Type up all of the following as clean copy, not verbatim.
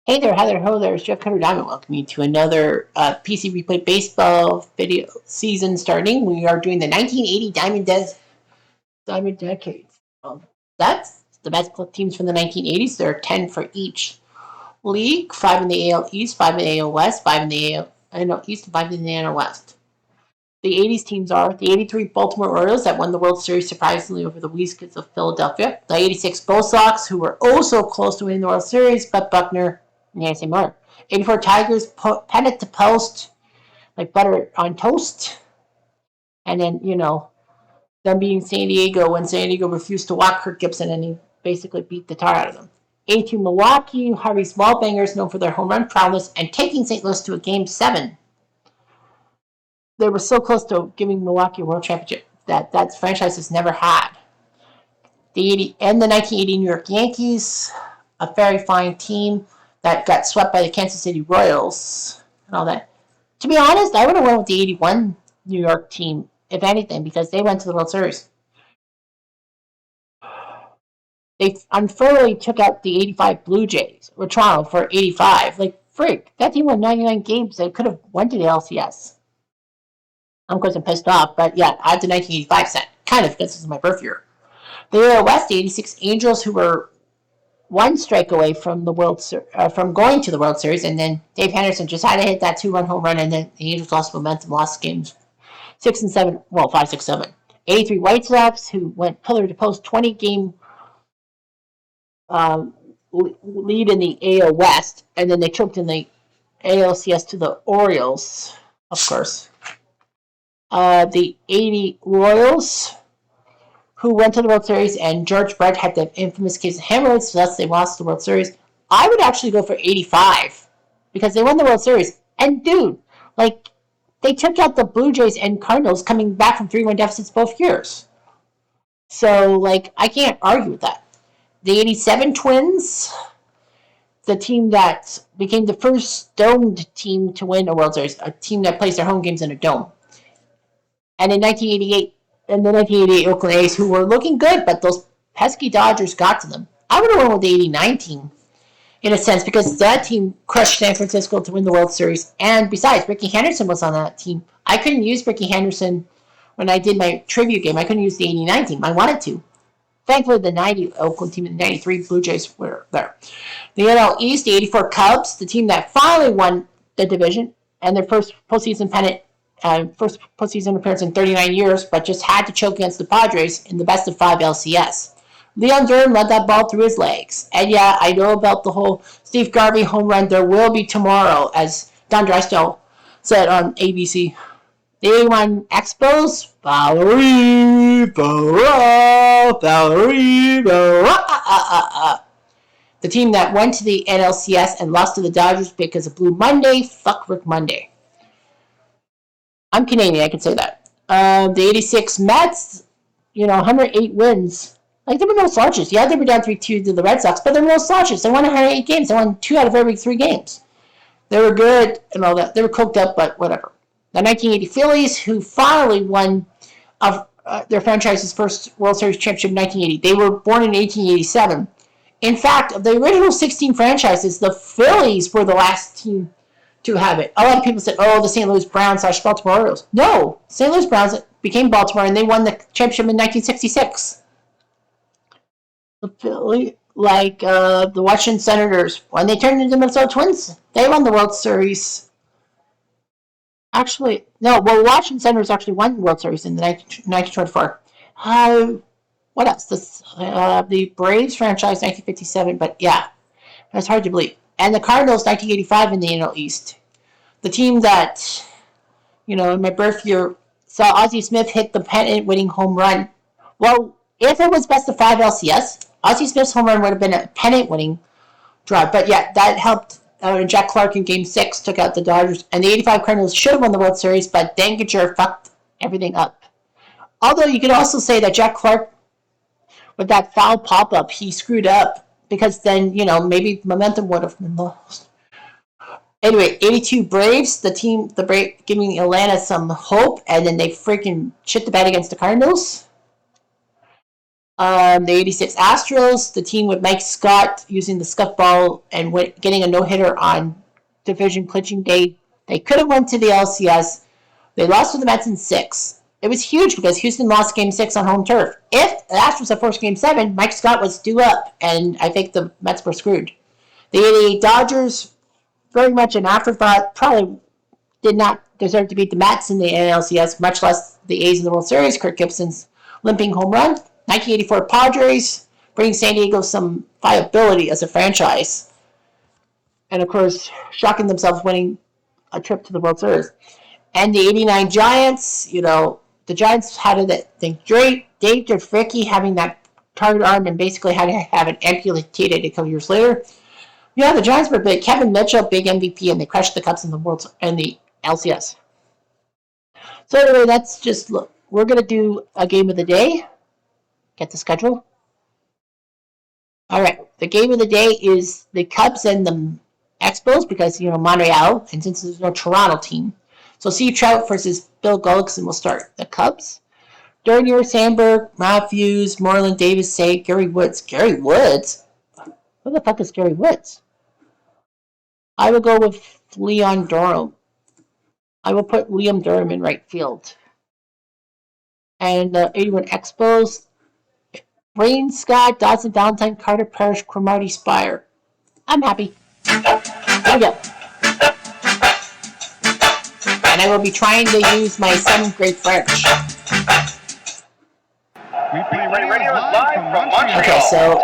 Hey there, hi there, ho there. It's Jeff Cutter Diamond. Welcome you to another PC Replay Baseball video season starting. We are doing the 1980 Diamond Decades. That's the best teams from the 1980s. There are 10 for each league. 5 in the AL East, 5 in the AL West, 5 in the AL East, and 5 in the AL West. The 80s teams are the 83 Baltimore Orioles that won the World Series surprisingly over the Weaskeets of Philadelphia. The 86 Bull Sox, who were oh so close to winning the World Series, but Buckner and Nancy Miller. 84 Tigers, pennant to post, like butter on toast. And then, them being San Diego when San Diego refused to walk Kirk Gibson and he basically beat the tar out of them. 82 Milwaukee, Harvey Smallbangers, known for their home run prowess, and taking St. Louis to a Game 7. They were so close to giving Milwaukee a world championship that franchise has never had. The 1980 New York Yankees, a very fine team that got swept by the Kansas City Royals and all that. To be honest, I would have went with the 81 New York team, if anything, because they went to the World Series. They unfairly took out the 85 Blue Jays, or Toronto, for 85. Like, freak, that team won 99 games. They could have went to the LCS. Of course, I'm pissed off, but yeah, I had the 1985 set, kind of, because this is my birth year. The AL West, the 86 Angels, who were one strike away from from going to the World Series, and then Dave Henderson just had to hit that 2-run home run, and then the Angels lost momentum, lost games 6 and 7, well, 5, 6, 7. 83 White Sox, who went pillar to post, 20-game lead in the AL West, and then they choked in the ALCS to the Orioles, of course. The 80 Royals, who went to the World Series, and George Brett had the infamous case of hemorrhoids, so thus they lost the World Series. I would actually go for 85 because they won the World Series. And dude, like, they took out the Blue Jays and Cardinals coming back from 3-1 deficits both years. So, like, I can't argue with that. The 87 Twins, the team that became the first domed team to win a World Series, a team that plays their home games in a dome. And in 1988, and the 1988 Oakland A's, who were looking good, but those pesky Dodgers got to them. I would have went with the 89 team, in a sense, because that team crushed San Francisco to win the World Series. And besides, Ricky Henderson was on that team. I couldn't use Ricky Henderson when I did my trivia game. I couldn't use the 89 team. I wanted to. Thankfully, the 90 Oakland team and the 93 Blue Jays were there. The NL East, the 84 Cubs, the team that finally won the division and their first postseason pennant, first postseason appearance in 39 years, but just had to choke against the Padres in the best of 5 LCS. Leon Durham led that ball through his legs. And yeah, I know about the whole Steve Garvey home run. There will be tomorrow, as Don Drysdale said on ABC. The 81 Expos, Valerie, the team that went to the NLCS and lost to the Dodgers because of Blue Monday. Fuck Rick Monday. I'm Canadian, I can say that. The 86 Mets, 108 wins. Like, there were no slouches. Yeah, they were down 3-2 to the Red Sox, but there were no slouches. They won 108 games. They won 2 out of every 3 games. They were good and all that. They were coked up, but whatever. The 1980 Phillies, who finally won their franchise's first World Series championship in 1980. They were born in 1887. In fact, of the original 16 franchises, the Phillies were the last team to have it. A lot of people said, oh, the St. Louis Browns / Baltimore Orioles. No, St. Louis Browns became Baltimore, and they won the championship in 1966. The Philly, like the Washington Senators, when they turned into the Minnesota Twins, they won the World Series. Actually, no, well, Washington Senators actually won the World Series in the 1924. What else? The Braves franchise, 1957, but yeah, that's hard to believe. And the Cardinals, 1985 in the NL East. The team that, in my birth year, saw Ozzie Smith hit the pennant-winning home run. Well, if it was best of 5 LCS, Ozzie Smith's home run would have been a pennant-winning drive. But yeah, that helped. Jack Clark in Game 6 took out the Dodgers. And the 85 Cardinals should have won the World Series, but Dankinger fucked everything up. Although you could also say that Jack Clark, with that foul pop-up, he screwed up. Because then, maybe momentum would have been lost. Anyway, 82 Braves, the Braves giving Atlanta some hope, and then they freaking shit the bed against the Cardinals. The 86 Astros, the team with Mike Scott using the scuff ball and getting a no-hitter on division clinching day. They could have went to the LCS. They lost to the Mets in 6. It was huge because Houston lost Game 6 on home turf. If the Astros had forced Game 7, Mike Scott was due up, and I think the Mets were screwed. The 88 Dodgers, very much an afterthought, probably did not deserve to beat the Mets in the NLCS, much less the A's in the World Series. Kirk Gibson's limping home run. 1984 Padres, bringing San Diego some viability as a franchise. And, of course, shocking themselves winning a trip to the World Series. And the 89 Giants, the Giants had that thing. Dave Jafricki having that target arm and basically had to have it amputated a couple years later. Yeah, the Giants were big. Kevin Mitchell, big MVP, and they crushed the Cubs in the LCS. So anyway, that's just look. We're gonna do a game of the day. Get the schedule. All right, the game of the day is the Cubs and the Expos because Montreal, and since there's no Toronto team, so Steve Trout versus Bill Gullickson will start the Cubs. Dernier, Sandberg, Matthews, Moreland, Davis, Say, Gary Woods. Gary Woods? Who the fuck is Gary Woods? I will go with Leon Durham. I will put Liam Durham in right field. And 81 Expos. Rain, Scott, Dodson, Valentine, Carter, Parrish, Cromartie, Spire. I'm happy. Here we go. And I will be trying to use my 7th grade French. Replay radio is live from Montreal. Okay, so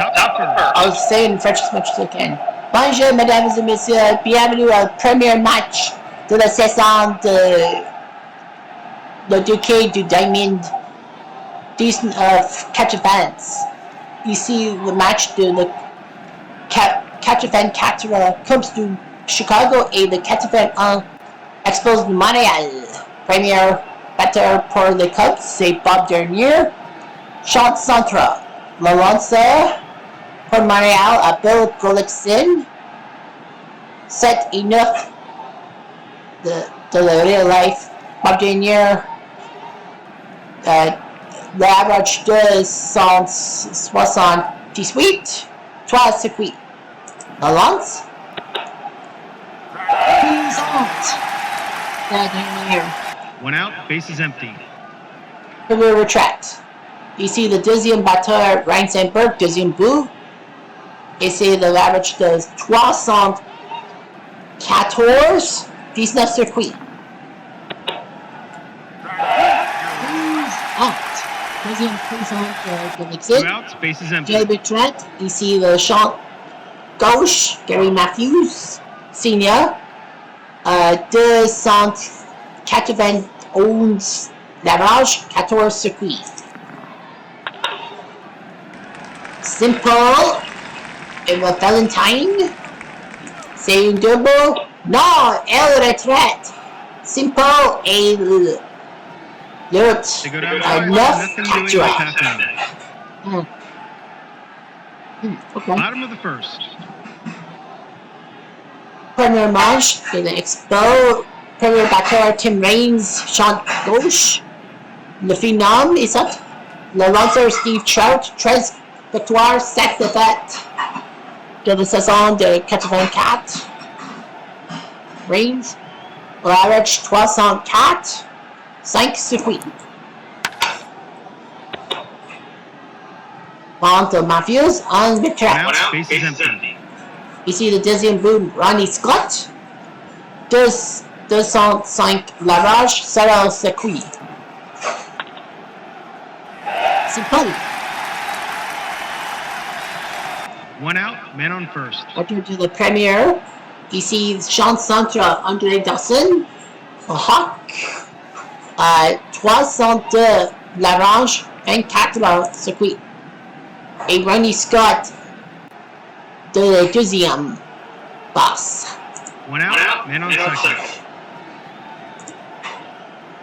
I'll say in French as much as I can. Bonjour, mesdames et messieurs. Bienvenue au premier match de la saison de le Duquet du Diamond 19 Ici, le match de le 84 Cubs du Chicago et le 81 Expos de Montréal. Premier batteur pour les Cubs, c'est Bob Dernier. Shot Centra. Le lanceur pour Montréal à Bill Gullickson. 7 et 9 de la real life. Bob Dernier. L'average de 168. 3 circuits. La lance. One out, base is empty. We will retract. Ici, le deuxième batteur, Ryan Sandberg, deuxième but. Ici, l'average de 314, 19 circuits. Out. Deuxième présent de l'exit. 2 outs, base is empty. Jay Bertrand. Ici, le champ gauche, Gary Matthews, senior. 291 lavage, 14 circuits. Simple et le Valentine. C'est une double. Non, elle retraite. Simple et le They go down 9 capture. Okay. Bottom of the first. Premier match de l'Expo. Premier batteur Tim Raines, champ gauche. Le phénomène est ça. Le lanceur Steve Trout, 13 victoires, 7 défaites de la saison de 84. Raines, l'average 304, 5 circuits. Vente de Matthews, 11 victoires. Base is empty. Ici le deuxième but, Ronnie Scott, 205 lavages, 16 circuits. C'est pas. One out, man on first. Retour de la première. Ici, champ central, André Dawson. Hawk. 302 lavages, 24 circuits. Et Ronnie Scott de la deuxième passe. One out, man on second.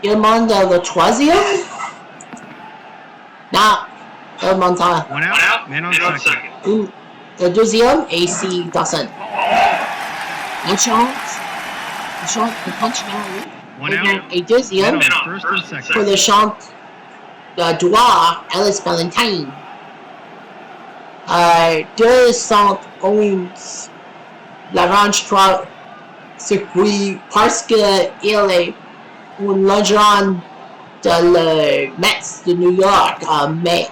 Il demande le troisième. Non, il demande One out, man on second. le deuxième et c'est Dawson. Une chance de punch One out, et deuxième man on first and second. pour le champ droit, Ellis Valentine. 211 l'orange 3 circuit parce qu'il est un légende de le Mets de New York en mai.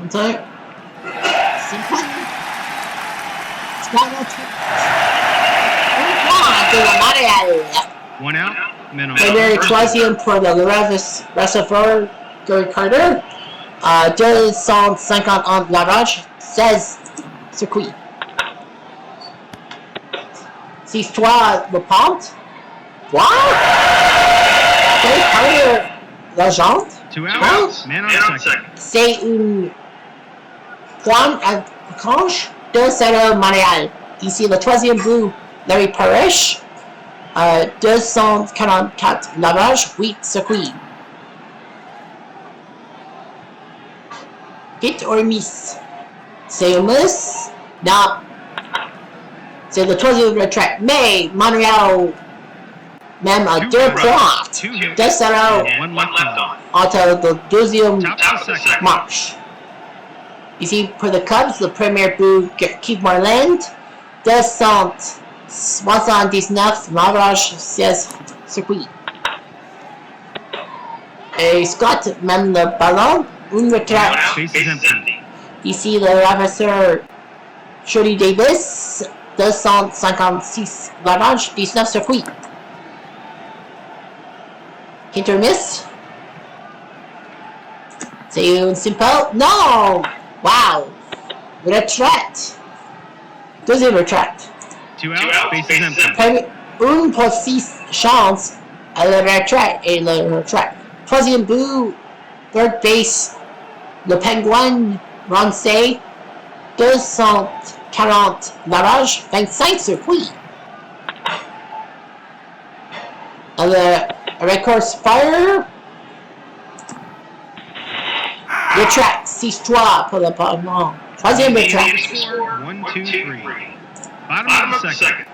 C'est pas de la Montréal. 1 out, men on Premier first. troisième pour le receveur Gary Carter. 250 l'orange, 16 circuits. 6-3 le pente. Wow! Gary Carter, la jante. 2 outs, men on second. C'est une point à Canche, 2-0 Montréal. Ici le troisième but, Larry Parrish. 244 lavages, 8 circuits. Hit or miss? C'est un miss? Non. C'est le troisième retraite. Mais Montréal, même à 2 points, 2-0 One left on. entre le deuxième Top of the second. match. Ici pour les Cubs, le premier but, Keith Marland, 279 lavages, 16 circuits. Et Scott mène le ballon, une retraite. Base is empty. Ici le ravisseur Shirley Davis, 256 lavages, 19 circuits. Hit or miss? C'est une simple? Non! Wow! Retraite. Deuxième retraite. 2 outs, base is empty. Une pour 6 chances à la retraite et la retraite. Troisième but, third base, le Penguin, Rancé, 240 lavages, 25 circuits. Le record Spire, retraite, 6-3 pour le Parlement. Troisième retraite. 1, 2, 3. Bottom of the second.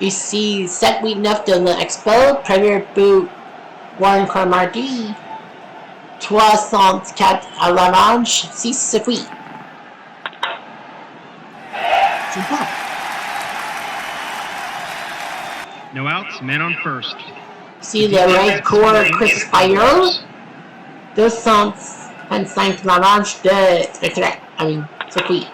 Ici, 7-8-9 de l'Expo, premier but, Warren Cromartie, 304 à l'orange, 6 circuits. C'est bon. No outs, men on first. Ici, le record Chris Spire, 225 l'orange de retraite, circuit.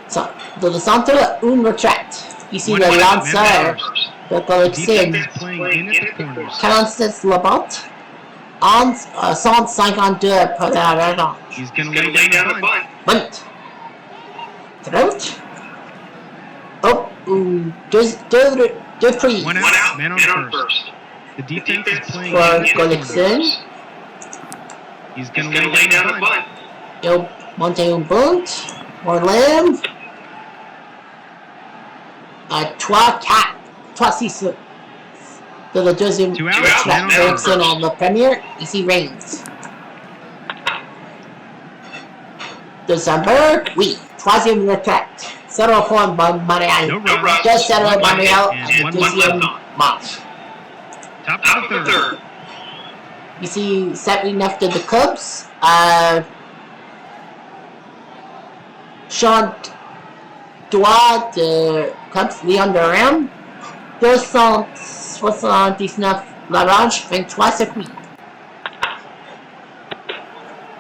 So, de le centre, une retraite. Ici, One le out, men on lanceur first. de Defense Collection, is playing in at the corners. 46 la botte, 152 pour la orange. He's gonna lay down the bunt. Bunt. Throat. Oh, deux prix 1 out, men on first. The defense is playing for in at the Collection. corners. He's gonna lay down the bunt. Eu montei un bunt. Morlim. 3-6 de la deuxième Two outs, retraite. men on Erickson first. en la première. Ici, Reigns. Décembre, oui. Troisième retraite. 0 points pour Montréal. No runs. 2-0 One Montréal and à la one deuxième left on. match. Top of the third. Ici, 7-9 de the Cubs. Sean droit de Cubs, Leon Durham. 279 l'orange, 23 circuits.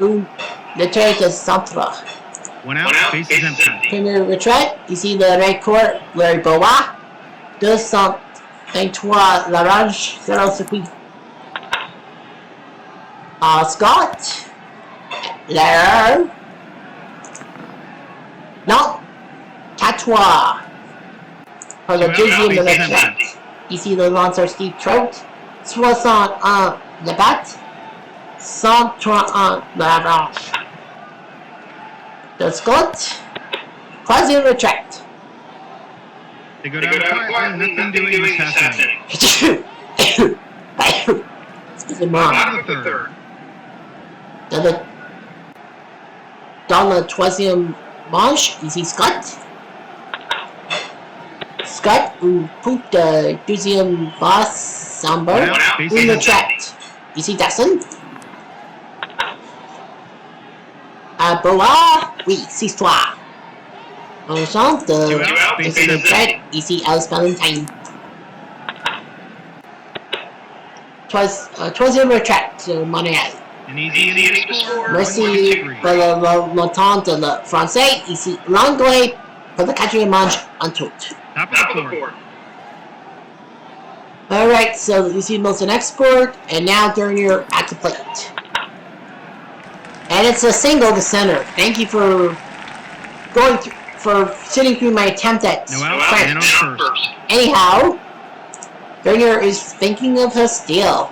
Une retraite de centre. 1 out, base is empty. Première retraite, ici le record Larry Boa. 223 l'orange, 0 circuit. Scott. L'erreur. Non. 4-3. Pour le deuxième de la retraite. Ici le lanceur Steve Trout. 61 le bat. 131 l'orange. De Scott. Troisième retraite. They go down quietly, nothing doing this half inning. Excusez-moi. Bottom of the third. Dans le troisième manche, ici Scott. Scott, une poupe de deuxième basse, Samber. Une retraite. Ici Dawson. Boa, oui, c'est toi. Enchante, bases empty. right, ici Alice Valentine. Troisième retraite, Montréal. An easy inning to score. Merci pour le temps de le français. Ici l'anglais pour le quatrième manche en tout. Top of the fourth. Alright, so you see Milton export, and now Dernier at the plate. And it's a single to center. Thank you for sitting through my attempt at French. First. Anyhow, Dernier is thinking of his steal.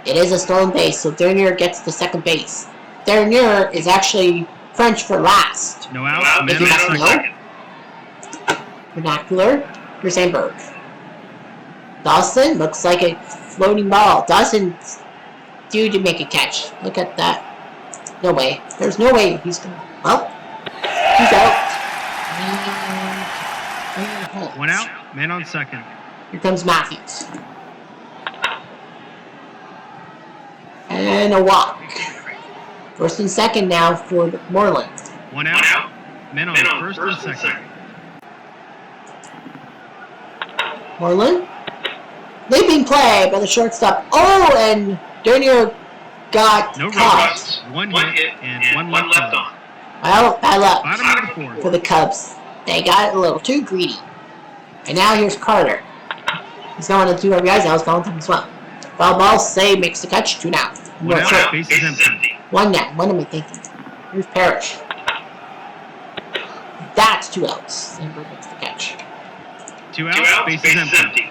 It is a stolen base, so Dernier gets the second base. Dernier is actually French for last. No out, If you must know. Vernacular. Here's Sandberg. Dawson looks like a floating ball. Dawson's due to make a catch. Look at that. No way. There's no way he's gonna. Well, he's out. One out, man on second. Here comes Matthews. And a walk. First and second now for Moreland. One out, men on first and second. Moreland. Leaping play by the shortstop. Oh, and Dernier got No caught. runs, one hit, and one left on. Well, bad luck Bottom of the fourth. for the Cubs. They got a little too greedy. And now here's Carter. He's going to 2 RBIs now. He's going to as well. Foul ball, save, makes the catch. 2 now. One out, base is empty. 1 now. What am I thinking? Here's Parrish. That's 2 outs. Sandberg makes the catch. 2 outs, base is empty.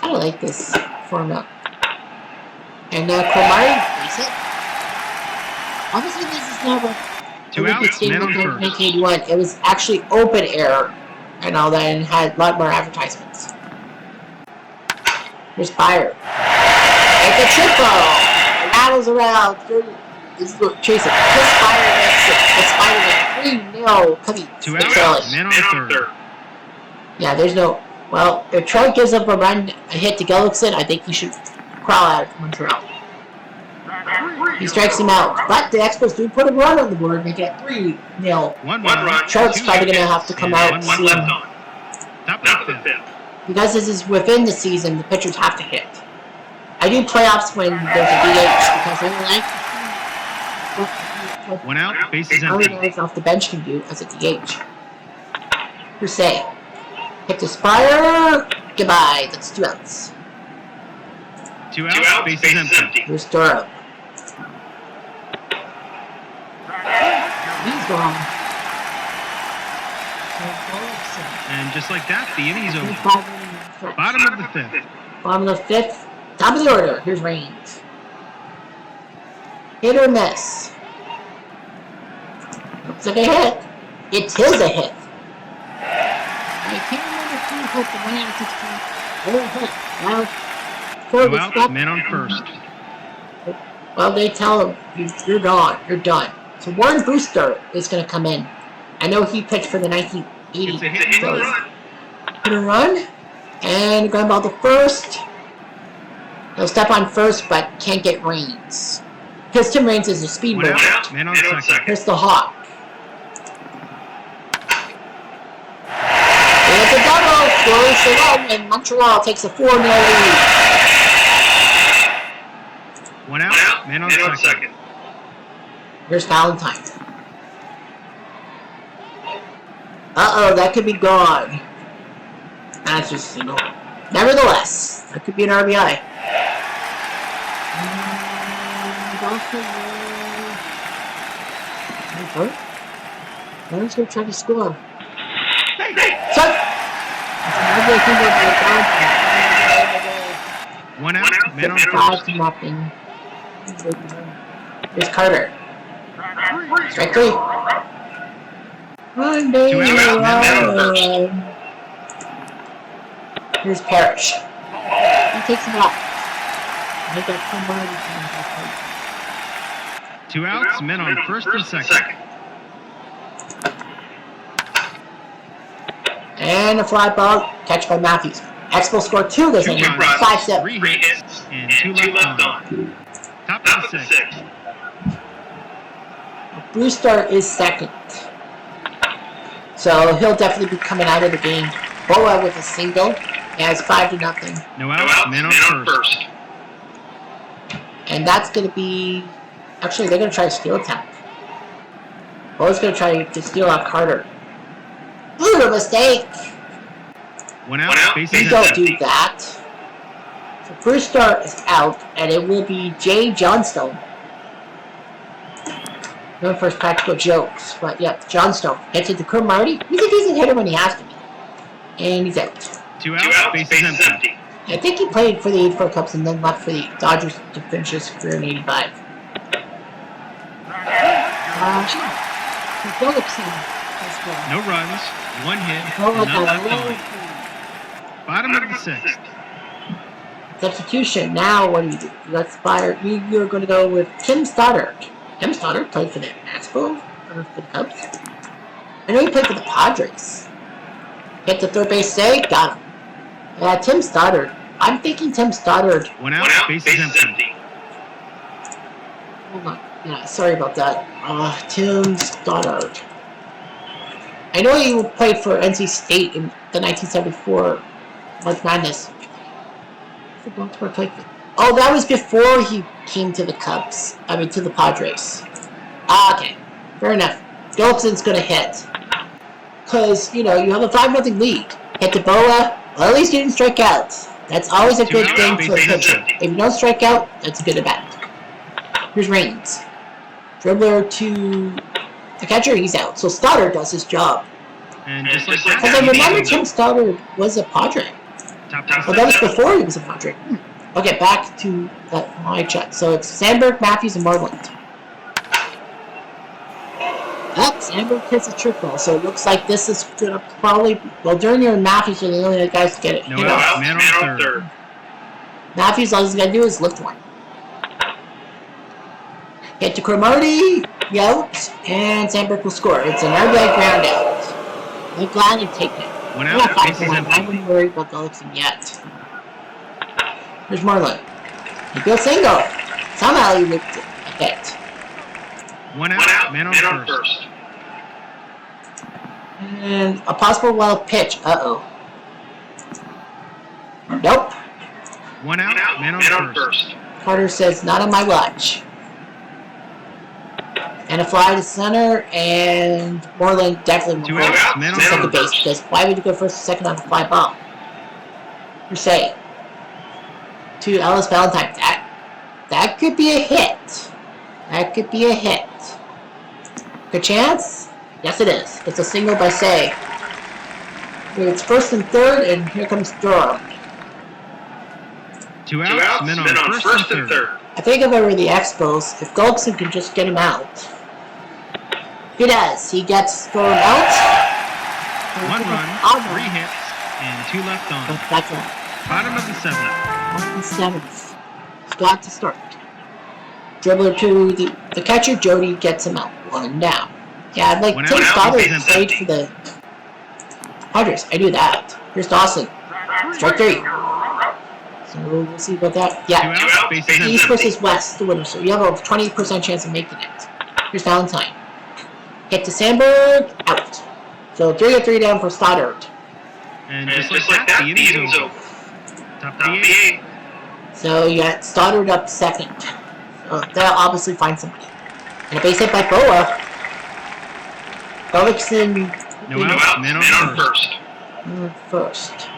I like this format. And now Komari plays it. Obviously, this is never 2 outs, man on first. 1981. It was actually open air and all that, and had a lot more advertisements. Here's Fire. It's a triple. It rattles around. Chase it. Chris Fire makes it. It's Fire 3-0. Cubbies. 2 outs, man on third. Yeah, there's no. Well, if Trout gives up a run, a hit to Gullickson, I think he should crawl out of Montreal. He strikes him out, but the Expos do put a run on the board, make it 3-0. One run. Trout's probably going to have to come out one soon. left on. Top of the fifth. Because this is within the season, the pitchers have to hit. I do playoffs when there's a DH because I like One out, base is how many empty. guys off the bench can do as a DH. Per se. Hit the Spire. Goodbye. That's 2 outs. 2 outs, base is empty. Here's Durham. He's gone. And just like that, the inning's over. Bottom Bottom of the fifth. Bottom of the 5th. Top of the order. Here's Reigns. Hit or miss. Looks like a hit. It is a hit. I can't remember who hit the man at this point. Now, Go out, man on first. Well, they tell him, you're gone. You're done. So Warren Booster is going to come in. I know he pitched for the 1980s. It's a hit and a run. Hit and run. And ground ball to first. He'll step on first, but can't get Reigns. Because Tim Reigns is a speed One mover. out, man on second. Here's the Hawk. It's a double. Goes to one, and Montreal takes a 4-0 lead. One out, man on second. Here's Valentine. Uh-oh, that could be gone. That's just, nevertheless, that could be an RBI. Let's go try to score. One out, man on first. 5-0. Here's Carter. Strike 3. One day. 2 outs, man on first. Here's Parrish. He takes him out. Make that 2 outs, men on first and second. And a fly ball, catch by Matthews. Expos score 2 this inning, 5-7. 3 hits, and 2 left on. Top of the 6th. Brewster is second. So he'll definitely be coming out of the game. Boa with a single. He has 5-0. No outs, man on first. And that's going to be... Actually, they're going to try a steal attack. Boa's going to try to steal out Carter. Brutal mistake! One out, bases You don't do that. So Brewster is out, and it will be Jay Johnstone. Known for his practical jokes, but yeah, Johnstone hits it to Marty. He's a decent hitter when he has to be. And he's out. 2 outs, bases empty. I think he played for the 84 Cubs and then left for the Dodgers to finish his career in 85. No runs, 1 hit, none left on. Bottom of the 6th. Substitution. Now, what do you do? Let's fire. You're going to go with Tim Stoddard. Tim Stoddard played for the Expos or for the Cubs. I know he played for the Padres. Hit the third base save. Got him. Tim Stoddard. I'm thinking Tim Stoddard. 1 out, bases empty. Hold on. Yeah, sorry about that. Tim Stoddard. I know he played for NC State in the 1974 March Madness. Oh, that was before he came to the Cubs. I mean, to the Padres. Okay. Fair enough. Gilson's going to hit. Because, you know, you have a 5-0 lead. Hit to Boa. Well, at least you didn't strike out. That's always a good thing for a pitcher. If you don't strike out, that's a good event. Here's Reigns. Dribbler to the catcher, he's out. So Stoddard does his job. And just like that, because I remember Tim Stoddard was a Padre. Well, that was before he was a Padre. Okay, back to my chat. So it's Sandberg, Matthews, and Marland. Yep, Sandberg hits a triple. So it looks like this is going to probably... Well, Durnier and Matthews are the only guys to get it. No out, man on third. Matthews, all he's got to do is lift one. Hit to Cromartie, out, and Sandberg will score. It's an RBI ground out. I'm glad you've taken it. 1 out, bases empty. I wouldn't worry about Gullickson yet. Here's Marlin. He goes single. Somehow he whipped it. A hit. 1 out, man on first. And a possible wild pitch. Uh-oh. Nope. 1 out, man on first. Carter says, not on my watch. And a fly to center, and Moreland definitely will go to second base, because why would you go first or second on a fly ball? Per se. To Ellis Valentine. That could be a hit. That could be a hit. Good chance? Yes, it is. It's a single by Say. It's first and third, and here comes Durham. 2 outs, men on first and third. I think if I were the Expos, if Gullickson can just get him out. He does. He gets thrown out. 1 run, 3 hits, and 2 left on. That's it. Bottom of the 7th. Bottom of the 7th. Scott to start. Dribbler to the catcher. Jody gets him out. 1 down. Yeah, I'd like Tim Stoddard played for the Padres. I do that. Here's Dawson. Strike 3. So we'll see about that. Yeah. East versus West, the winner. So you have a 20% chance of making it. Here's Valentine. Hit to Sandberg. Out. So 3 or 3 down for Stoddard. And just like that, the inning's over. Top of the 8th. So you got Stoddard up second. So they'll obviously find somebody. And a base hit by Boa. Gullickson. No out, man on first. First.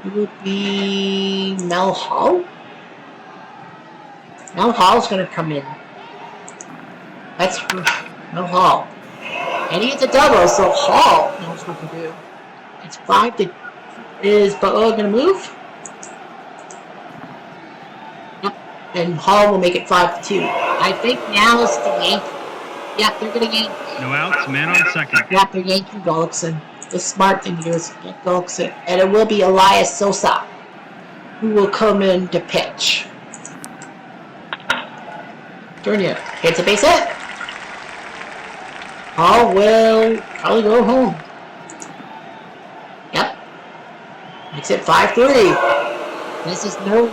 It would be Mel Hall. Mel Hall's going to come in. That's Mel Hall. And he hits a double, so Hall knows what to do. It's 5 to... Is Butler going to move? Yep. And Hall will make it 5-2. I think now is the Yankee. Yep, they're going to yank. No outs, man on second. Yep, they're yanking Gullickson. The smart thing to do is get Gullickson. And it will be Elias Sosa who will come in to pitch. Durnier hits a base hit. Hall will probably go home. Yep. Makes it 5-3. This is no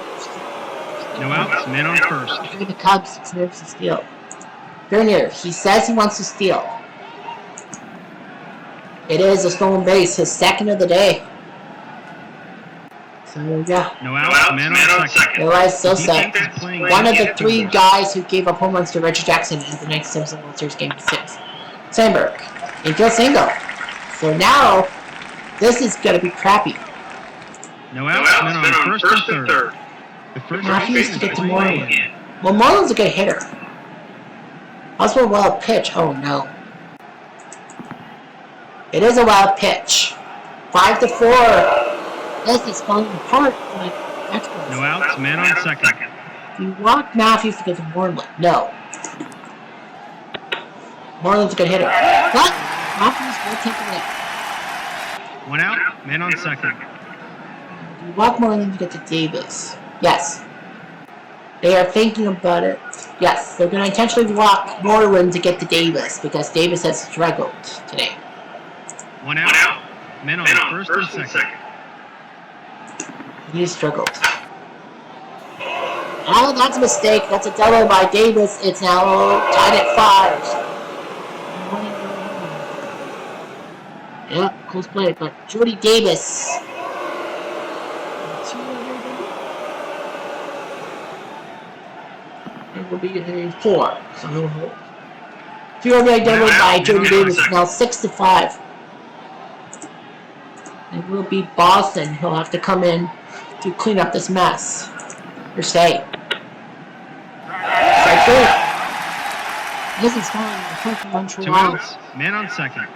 No outs, man on first. For the Cubs, it's nerves to steal. Junior, he says he wants to steal. It is a stolen base, his second of the day. So, yeah. No outs, man on second. Otherwise, Sosa, one of the three guys who gave up home runs to Reggie Jackson in the 1977 World Series Game 6. Sandberg, infield single. So now, this is going to be crappy. No outs, men on first and third. The first Matthews to get to Moreland. Well, Moreland's a good hitter. Also a wild pitch. Oh, no. It is a wild pitch. 5-4. This is falling apart like experts. No outs, man on second. Do you want Matthews to get to Moreland? No. Moreland's a good hitter. But Matthews will take a lick. 1 out, man on second. Do you want Moreland to get to Davis? Yes. They are thinking about it. Yes, they're going to intentionally walk Moreland to get to Davis because Davis has struggled today. 1 out, men on first and second. He struggled. Oh, that's a mistake. That's a double by Davis. It's now tied at 5. Yeah, close play, but Jody Davis. It will be a 4, so he'll hold. 2 RBI double by Jody Davis. Now 6-5. It will be Boston. He'll have to come in to clean up this mess. Or stay. Strike 3. This is fine. Come from Montreal. 2 outs, man on second.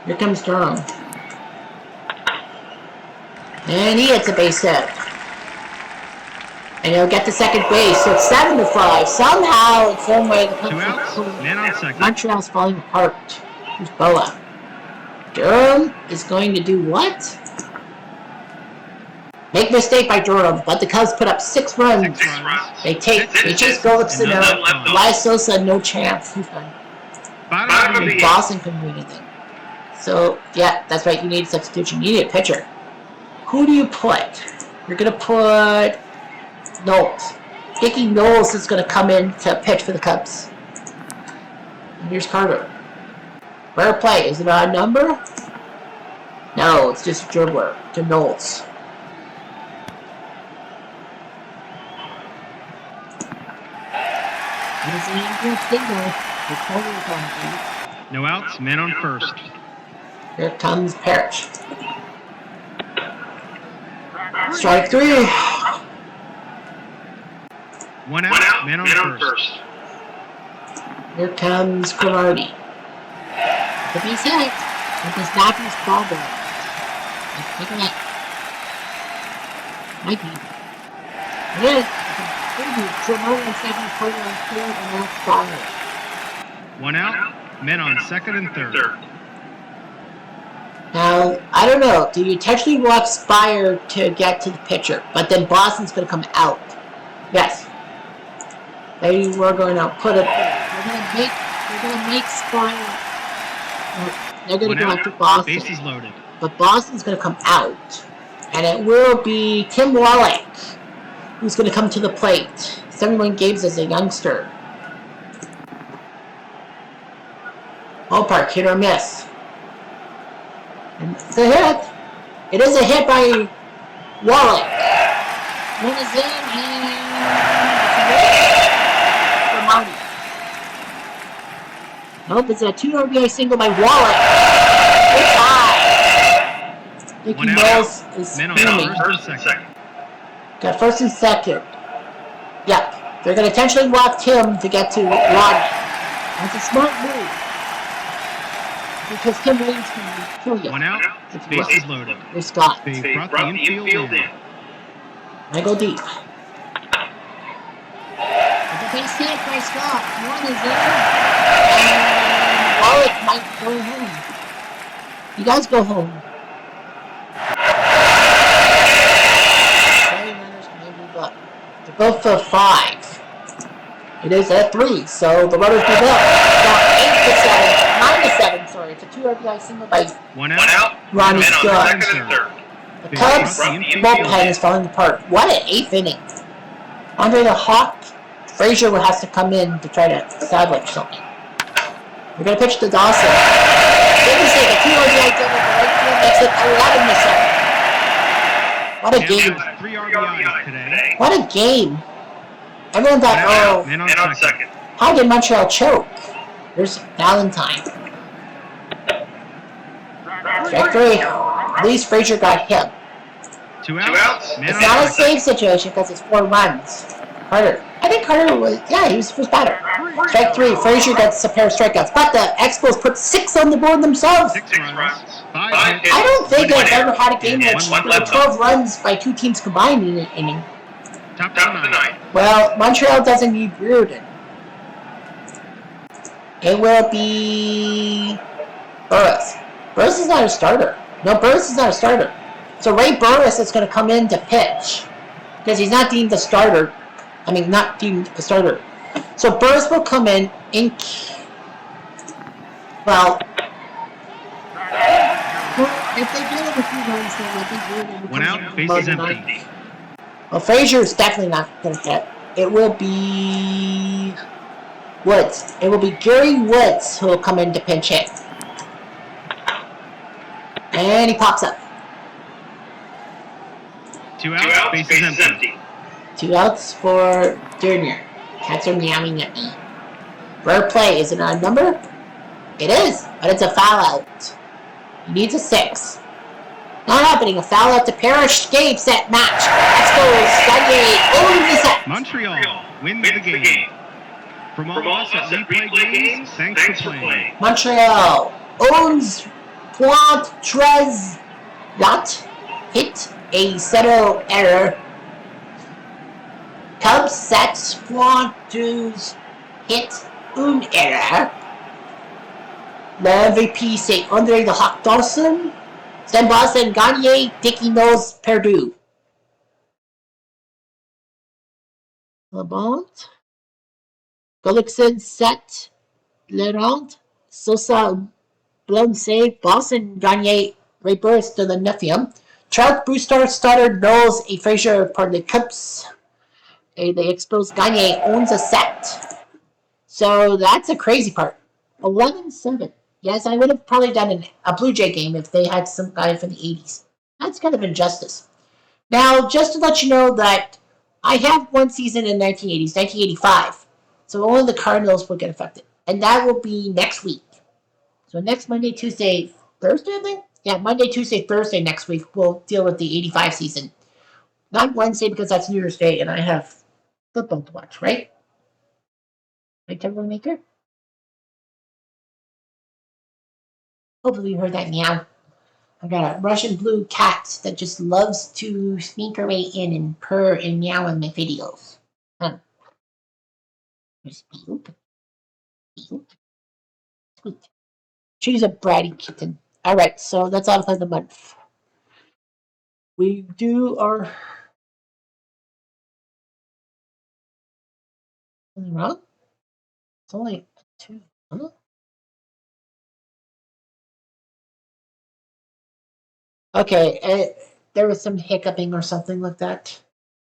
Here comes Durham. And he hits a base hit. And he'll get to second base. So it's 7-5. Somehow, in some way, the 2 outs, man on second. Montreal's falling apart. Here's Boa. Durham is going to do what? Make mistake by Durham, but the Cubs put up 6 runs. They chase Phillips and Elias Sosa, no chance. He's done. Boston couldn't do anything. So, yeah, that's right. You need a substitution. You need a pitcher. Who do you put? You're going to put Knowles. Dickie Knowles is going to come in to pitch for the Cubs. And here's Carter. Rare play. Is it an odd number? No, it's just a dribbler to Knowles. No outs, men on first. Here comes Parrish. Strike 3. 1 out, men on first. Here comes Girardi. The base hit. With his Matthews ball ball. Take a look. Might be. It is. Tremolo and second, Porter on third, and that's Spire. 1 out, men on second and third. Now, I don't know. Do you intentionally walk Spire to get to the pitcher? But then Boston's going to come out. Yes. They were going to put it. They're going to make Spire. They're going to go after Boston. Bases loaded. But Boston's going to come out. And it will be Tim Wallach who's going to come to the plate. 71 games as a youngster. Ballpark, hit or miss. And it's a hit. It is a hit by Wallach. One is in and Marty. Nope, it's a 2 RBI single by Wallach. It's high. Dickie Knowles is screaming. Got first and second. Yep. They're going to intentionally walk Tim to get to Rodney. That's a smart move. Because Tim Williams can kill you. 1 out. Bases loaded. There's Scott. They brought the infield in. I go deep. It's a base hit by Scott. 1 is in. And Wallach might go home. You guys go home. They're both for 5. It is at 3, so the runners move up. Now 8-7, 9-7, sorry. It's a 2 RBI single by 1 out. Ronnie Scott. The Cubs bullpen is falling apart. What an 8th inning. Andre the Hawk, Frazier has to come in to try to establish something. We're going to pitch to Dawson. Big mistake. A 2 RBI double to right field makes it 11 to 7. What a game. 3 RBIs today. What a game. Everyone thought, oh, Man on second. How did Montreal choke? There's Valentine. Strike 3. At least Frazier got him. 2 outs. It's not a save situation because it's 4 runs. Carter. I think Carter was, he was the first batter. Strike 3. Frazier gets a pair of strikeouts. But the Expos put 6 on the board themselves. 6 runs. 5 hits. I don't think I've ever had a game where 12 runs by 2 teams combined in an inning. Top of the 9. Well, Montreal doesn't need Reardon. It will be Burris. Burris is not a starter. No, Burris is not a starter. So Ray Burris is going to come in to pitch because he's not deemed a starter. I mean, not deemed a starter. So Burris will come in. Well, if they get a few runs, then I think Reardon will come in. 1 out, bases empty. Well, Frazier is definitely not going to hit. It will be Woods. It will be Gary Woods who will come in to pinch hit. And he pops up. 2 outs, bases empty. 2 outs for Junior. Cats are meowing at me. Rare play. Is it not a number? It is, but it's a foul out. He needs a 6. Not happening. A foul out to Parrish. Game, set, match. Expos, Gagne, owns the set. Montreal wins the game. From all of us at Replay Games, thanks for playing. Montreal owns Poitras Yacht. Hit a settle error. Cubs sets Poitras hit un error. The MVP say Andre the Hawk Dawson. Then Boston, Gagne, Dickey Nose, Perdue. Lamont. Gullickson, Set, Laurent, Sosa, Blum save, Boston, Gagne, Ray Burris to the Nephium. Trout, Brewster, Stoddard, Knowles, a Frazier for the Cubs. The Expos, Gagne owns a set. So that's a crazy part. 11-7. Yes, I would have probably done a Blue Jay game if they had some guy from the 80s. That's kind of injustice. Now, just to let you know that I have one season in 1980s, 1985. So only the Cardinals will get affected. And that will be next week. So next Monday, Tuesday, Thursday, I think? Yeah, Monday, Tuesday, Thursday next week, we'll deal with the 85 season. Not Wednesday because that's New Year's Day and I have football to watch, right? Right, Timberland Maker? Hopefully you heard that meow. I got a Russian blue cat that just loves to sneak her way in and purr and meow in my videos. Sweet. She's a bratty kitten. Alright, so that's all for the month. We do our... Something wrong? It's only 2. Huh? Okay, there was some hiccuping or something like that.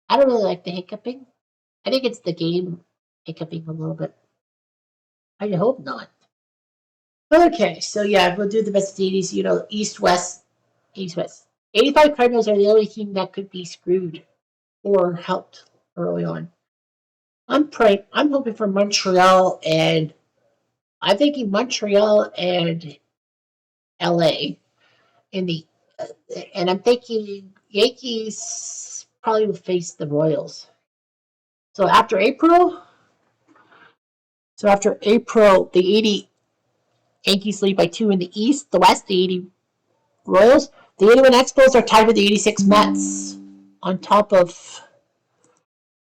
I don't really like the hiccuping. I think it's the game hiccuping a little bit. I hope not. Okay, so yeah, we'll do the best of the 80s. You know, East-West. 85 Cardinals are the only team that could be screwed or helped early on. I'm hoping for Montreal, and I'm thinking Montreal and LA in the, and I'm thinking Yankees probably will face the Royals. So after April, the 80 Yankees lead by 2 in the East. The West, the 80 Royals. The 81 Expos are tied with the 86 Mets on top of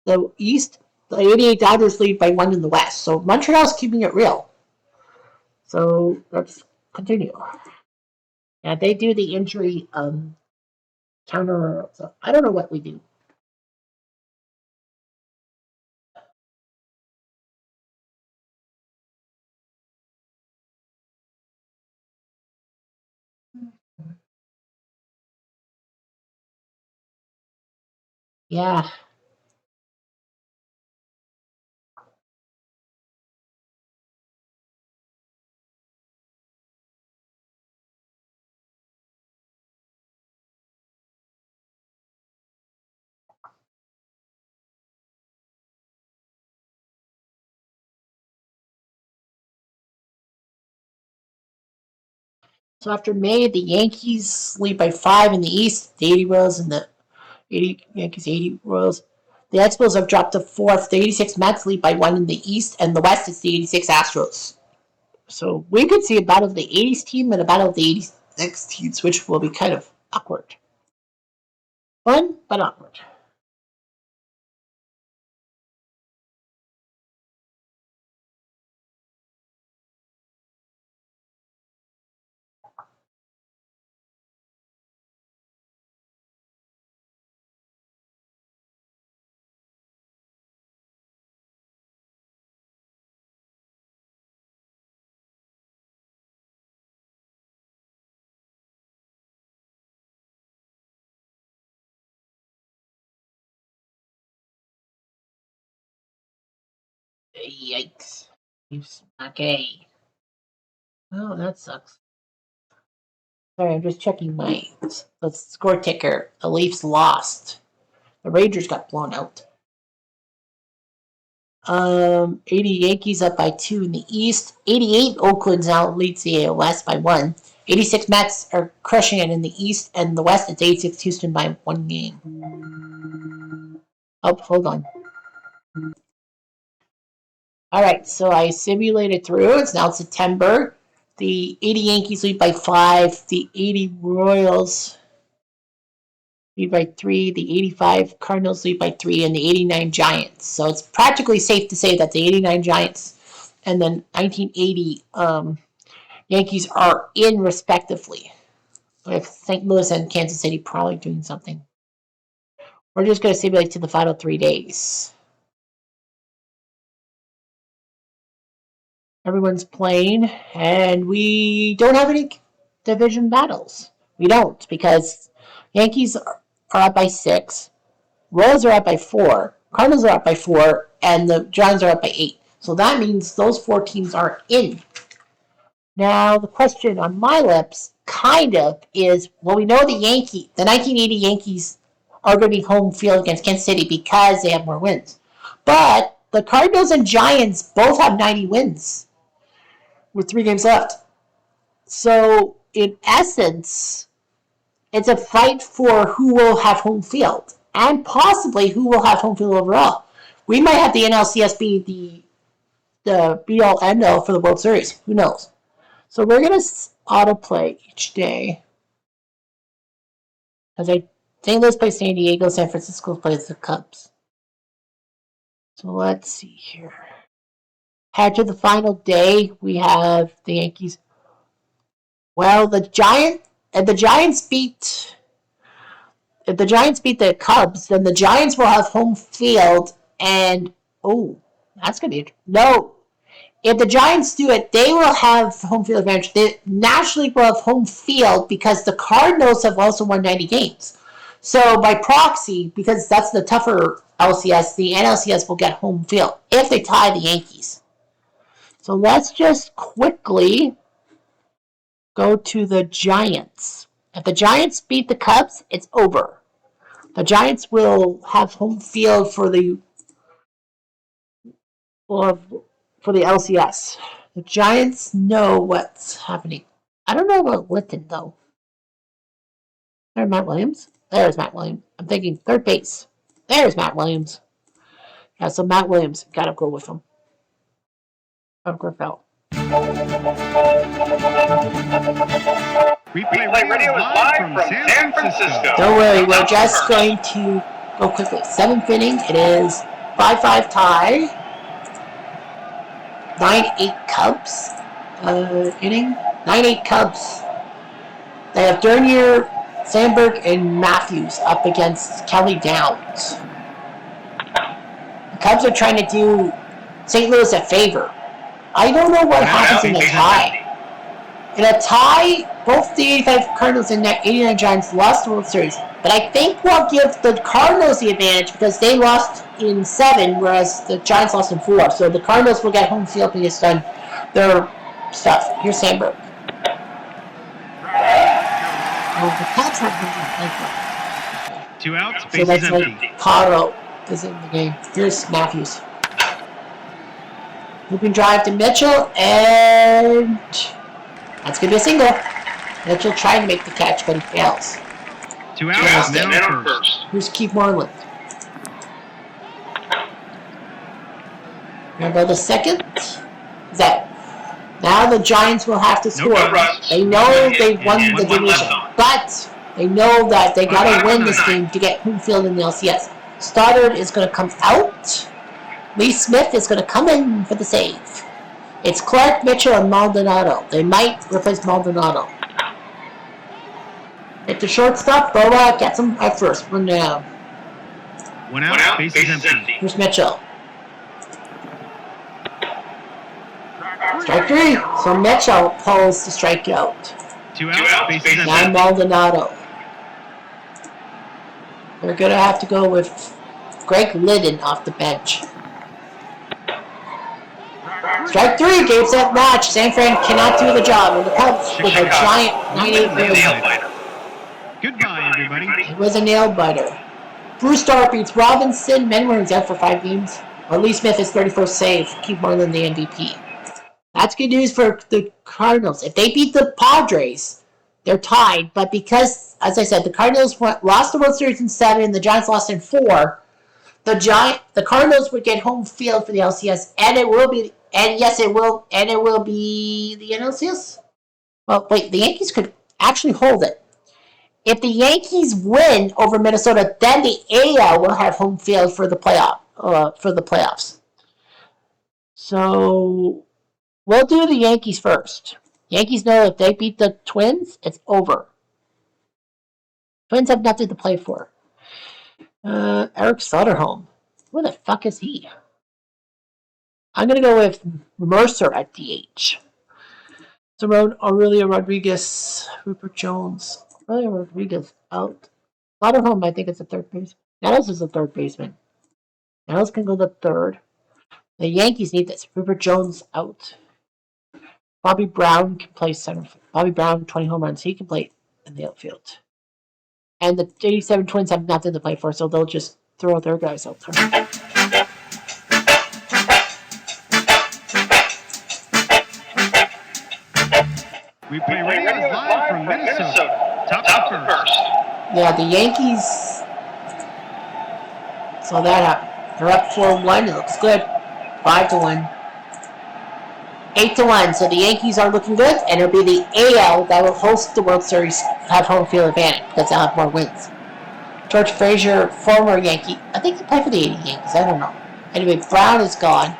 the East. The 88 Dodgers lead by 1 in the West. So Montreal's keeping it real. So let's continue. Yeah, they do the injury counter. So I don't know what we do. Yeah. So after May, the Yankees lead by 5 in the East, the 80 Royals and the 80 Yankees, 80 Royals. The Expos have dropped to 4th. The 86 Mets lead by 1 in the East, and the West is the 86 Astros. So we could see a battle of the 80s team and a battle of the 86 teams, which will be kind of awkward. Fun, but awkward. Yikes. Okay. Oh, that sucks. Sorry, I'm just checking my the score ticker. The Leafs lost. The Rangers got blown out. 80 Yankees up by 2 in the East. 88 Oakland now leads the AL West by 1. 86 Mets are crushing it in the East, and the West it's 86 Houston by 1 game. Oh, hold on. All right, so I simulated through. It's now September. The 80 Yankees lead by 5. The 80 Royals lead by 3. The 85 Cardinals lead by 3, and the 89 Giants. So it's practically safe to say that the 89 Giants and the 1980 Yankees are in respectively, with St. Louis and Kansas City probably doing something. We're just going to simulate to the final 3 days. Everyone's playing, and we don't have any division battles. We don't, because Yankees are up by 6, Royals are up by 4, Cardinals are up by 4, and the Giants are up by 8. So that means those 4 teams are in. Now, the question on my lips kind of is, well, we know the 1980 Yankees are going to be home field against Kansas City because they have more wins. But the Cardinals and Giants both have 90 wins with 3 games left. So, in essence, it's a fight for who will have home field and possibly who will have home field overall. We might have the NLCS be the be-all, end-all for the World Series. Who knows? So we're going to autoplay each day. As St. Louis plays San Diego, San Francisco plays the Cubs. So let's see here. Head to the final day, we have the Yankees. Well, if the Giants beat the Cubs, then the Giants will have home field, and that's gonna be no. If the Giants do it, they will have home field advantage. The National League will have home field because the Cardinals have also won 90 games. So by proxy, because that's the tougher LCS, the NLCS will get home field if they tie the Yankees. So let's just quickly go to the Giants. If the Giants beat the Cubs, it's over. The Giants will have home field for the LCS. The Giants know what's happening. I don't know about Litton, though. There's Matt Williams. There's Matt Williams. I'm thinking third base. There's Matt Williams. Yeah, so Matt Williams, gotta go with him. Of Griffell. Replay radio is live from San Francisco. Don't worry, we're just going to go quickly. 7th inning. It is 5-5 tie. 9-8 Cubs inning. 9-8 Cubs. They have Dernier, Sandberg, and Matthews up against Kelly Downs. The Cubs are trying to do St. Louis a favor. I don't know what happens in a tie. In a tie, both the 85 Cardinals and 89 Giants lost the World Series. But I think we'll give the Cardinals the advantage because they lost in 7, whereas the Giants lost in 4. So the Cardinals will get home field because they've done their stuff. Here's Sandberg. Oh, the Cubs have 2 outs, so bases that's empty. like Caro is in the game. Here's Matthews. Looping drive to Mitchell, and that's going to be a single. Mitchell trying to make the catch, but he fails. 2 outs, man on first. Here's Keith Moreland. Remember the second? Is that now the Giants will have to score. They know they won the division, but they know that they gotta win this game to get home field in the LCS. Stoddard is gonna come out. Lee Smith is gonna come in for the save. It's Clark, Mitchell, and Maldonado. They might replace Maldonado. At the shortstop, Boa gets him at first. 1 down. 1 out, base is empty. Here's Mitchell. Strike 3. So Mitchell pulls the strikeout. 2 outs, base is empty. Now Maldonado. They're going to have to go with Greg Liddon off the bench. Strike 3. Game, set, match. San Fran cannot do the job. And the Cubs with a giant 9-8 lead. Goodbye, everybody. It was a nail biter. Bruce Stark beats Robinson. Menward's out for 5 games. Lee Smith is 31st save. Keep Moreland the MVP. That's good news for the Cardinals. If they beat the Padres, they're tied. But because, as I said, the Cardinals lost the World Series in 7 and the Giants lost in 4, the Cardinals would get home field for the LCS, and it will be, and yes, it will be the NLCS. Well, wait, the Yankees could actually hold it. If the Yankees win over Minnesota, then the AL will have home field for the playoffs. So we'll do the Yankees first. Yankees know if they beat the Twins, it's over. Twins have nothing to play for. Eric Soderholm. Who the fuck is he? I'm going to go with Mercer at DH. Simone, Aurelio Rodriguez, Rupert Jones. Aurelio Rodriguez out. Soderholm, I think, is the third baseman. Nettles is the third baseman. Nettles can go to third. The Yankees need this. Rupert Jones out. Bobby Brown can play center. Bobby Brown, 20 home runs. He can play in the outfield. And the 87 Twins have nothing to play for, so they'll just throw their guys out there. We play radio live from Minnesota. Top of first. Yeah, the Yankees. So they're up 4-1. It looks good. 5-1. 8-1. So the Yankees are looking good, and it'll be the AL that will host the World Series, have home field advantage because they'll have more wins. George Frazier, former Yankee. I think he played for the 80 Yankees. I don't know. Anyway, Brown is gone.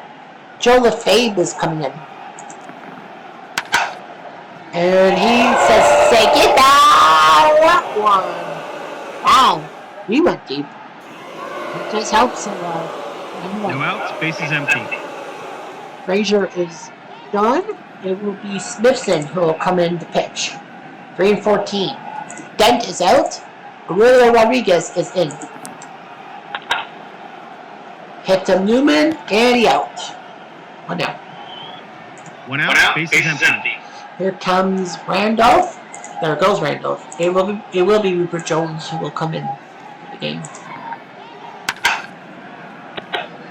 Joe LaFave is coming in. And he says, say goodbye, that one. Wow, we went deep. It just helps a lot. No outs, base is empty. Frazier is done. It will be Smithson who will come in to pitch. 3-14. Dent is out. Aurelio Rodriguez is in. Hit to Newman, and he out. 1 out. 1 out, base is empty. Here comes Randolph. There goes Randolph. It will be Rupert Jones who will come in for the game.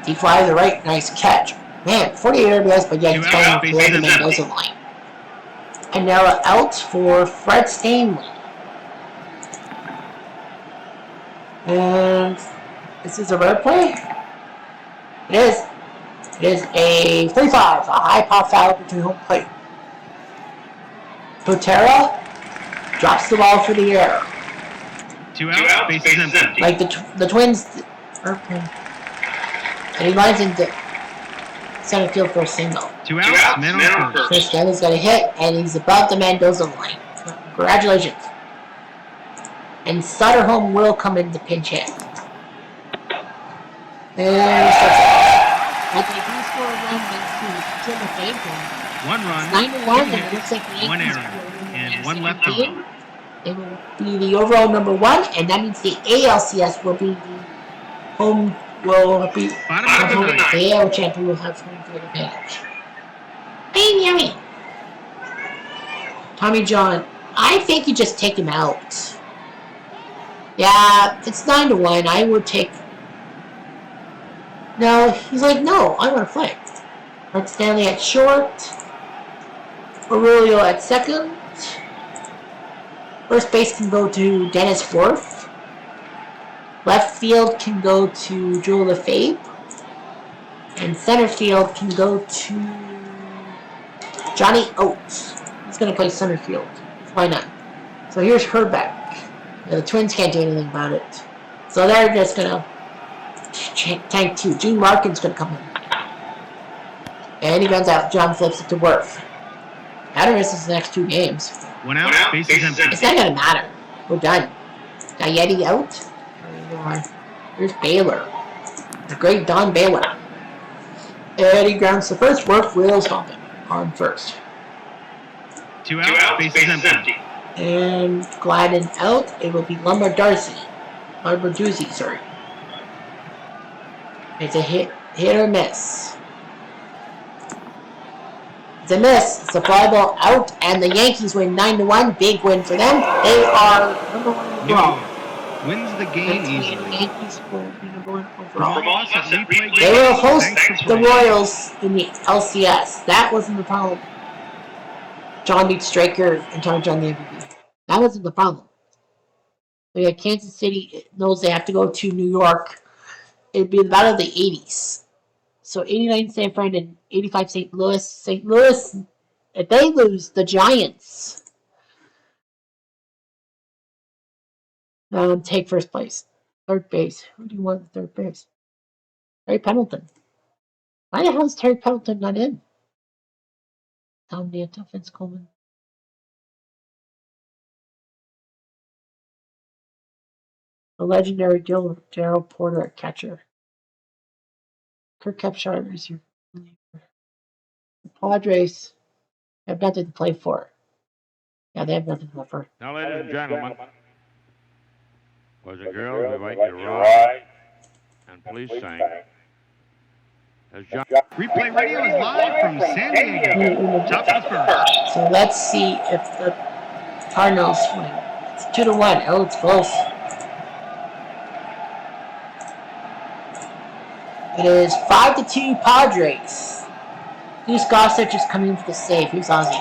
He flies the right, nice catch. Man, 48 RBIs, but yeah, he's going below the Mendoza line. And now out for Fred Stanley. And this is a red play. It is. It is a 3-5, a high pop foul between home plate. Potera drops the ball for the air. 2 outs, base is empty. Like the Twins, and he lines into center field for a single. 2 outs, man on first. Chris Stanley's got a hit, and he's above the Mendoza line. Congratulations. And Soderholm will come in to pinch hit. And he starts off. But they do score a run thanks to the fade goal. 1 run, 9-1, and it looks like the Yankees 1 error, and 1 left on. It will be the overall number 1, and that means the ALCS will be the home. Will be the AL champion will have home field advantage. Hey, yummy. Tommy John, I think you just take him out. Yeah, it's 9-1. I would take. No, he's like, no, I want to play. Fred Stanley at short. Aurelio at second. First base can go to Dennis Worth. Left field can go to Joel Lefebvre. And center field can go to Johnny Oates. He's going to play center field. Why not? So here's Herbeck. The Twins can't do anything about it. So they're just going to tank 2. Gene Larkin's going to come in. And he runs out. John flips it to Worth. Matter misses the next 2 games. 1 out, bases empty. It's not going to matter. We're done. Gayeti out. Here's Baylor. The great Don Baylor. And he grounds the first. Worth will stop it on first. 2 out, bases empty. And Gladden out. It will be Lombarduzzi, sorry. It's a hit or miss. It's a miss. It's a fly ball out, and the Yankees win 9-1. Big win for them. They are number 1 overall. Wins the game easily. The Yankees will be number 1 overall. They They will host the Royals in the LCS. That wasn't the problem. John beat Straker and John the MVP. That wasn't the problem. So yeah, Kansas City knows they have to go to New York. It'd be the battle of the 80s. So 89 San Fran and 85 St. Louis. St. Louis, if they lose, the Giants take first place. Third base. Who do you want at third base? Terry Pendleton. Why the hell is Terry Pendleton not in? Tom Danto, Vince Coleman. The legendary Gerald Porter at catcher. Kirk Kepshire is your reliever. The Padres have nothing to play for. Yeah, they have nothing to play for. Now, ladies and gentlemen, boys and girls, we invite you to rise and please sing. As John Replay radio is live from San Diego. Top of the first. So let's see if the Cardinals win. It's 2-1. Oh, it's close. It is 5-2 Padres. Goose Gossett just coming in for the save. Here's Ozzy.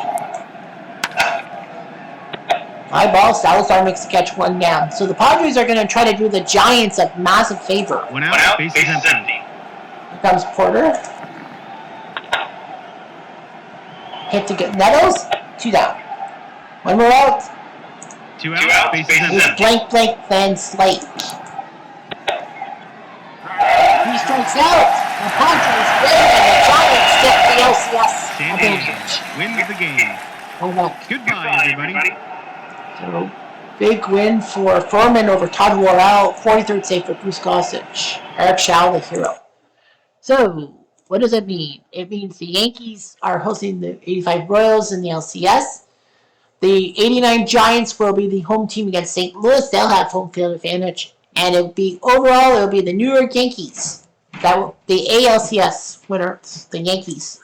High ball. Salazar makes the catch, 1 down. So the Padres are going to try to do the Giants a massive favor. 1 out, bases empty. Here comes Porter. Hit to get Nettles. 2 down. 1 more out. 2 out, bases It's empty. blank, then Slate. 3 strikes out. The Padres win, and the Giants get the LCS San Diego advantage. wins the game. Hold on. Goodbye, everybody. So, big win for Furman over Todd Worrell. 43rd save for Bruce Gossage. Eric Schau, the hero. So, what does it mean? It means the Yankees are hosting the 85 Royals in the LCS. The 89 Giants will be the home team against St. Louis. They'll have home field advantage. And it'll be the New York Yankees. The ALCS winners, the Yankees.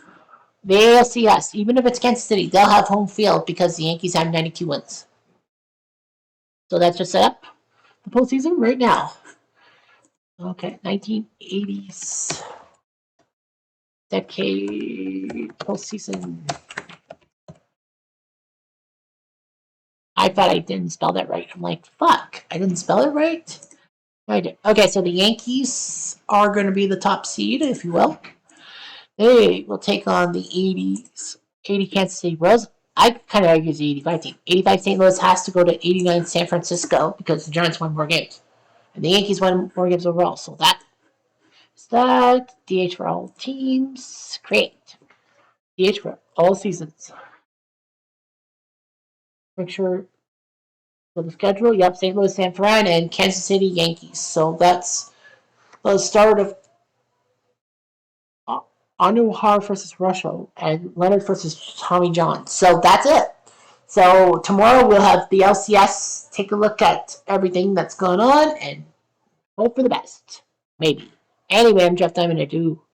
The ALCS, even if it's Kansas City, they'll have home field because the Yankees have 92 wins. So that's just set up the postseason right now. Okay, 1980s decade postseason. I thought I didn't spell that right. I'm like, fuck, I didn't spell it right? I did. Okay, so the Yankees are going to be the top seed, if you will. They will take on the 80 Kansas City Royals. I kind of argue it's the 85 team. 85 St. Louis has to go to 89 San Francisco because the Giants won more games. And the Yankees won more games overall. So that's that. DH for all teams. Great. DH for all seasons. Make sure for the schedule. Yep, St. Louis, San Fran, and Kansas City Yankees. So that's the start of Andujar versus Russia and Leonard versus Tommy John. So that's it. So tomorrow we'll have the LCS take a look at everything that's going on and hope for the best. Maybe. Anyway, I'm Jeff Diamond. I do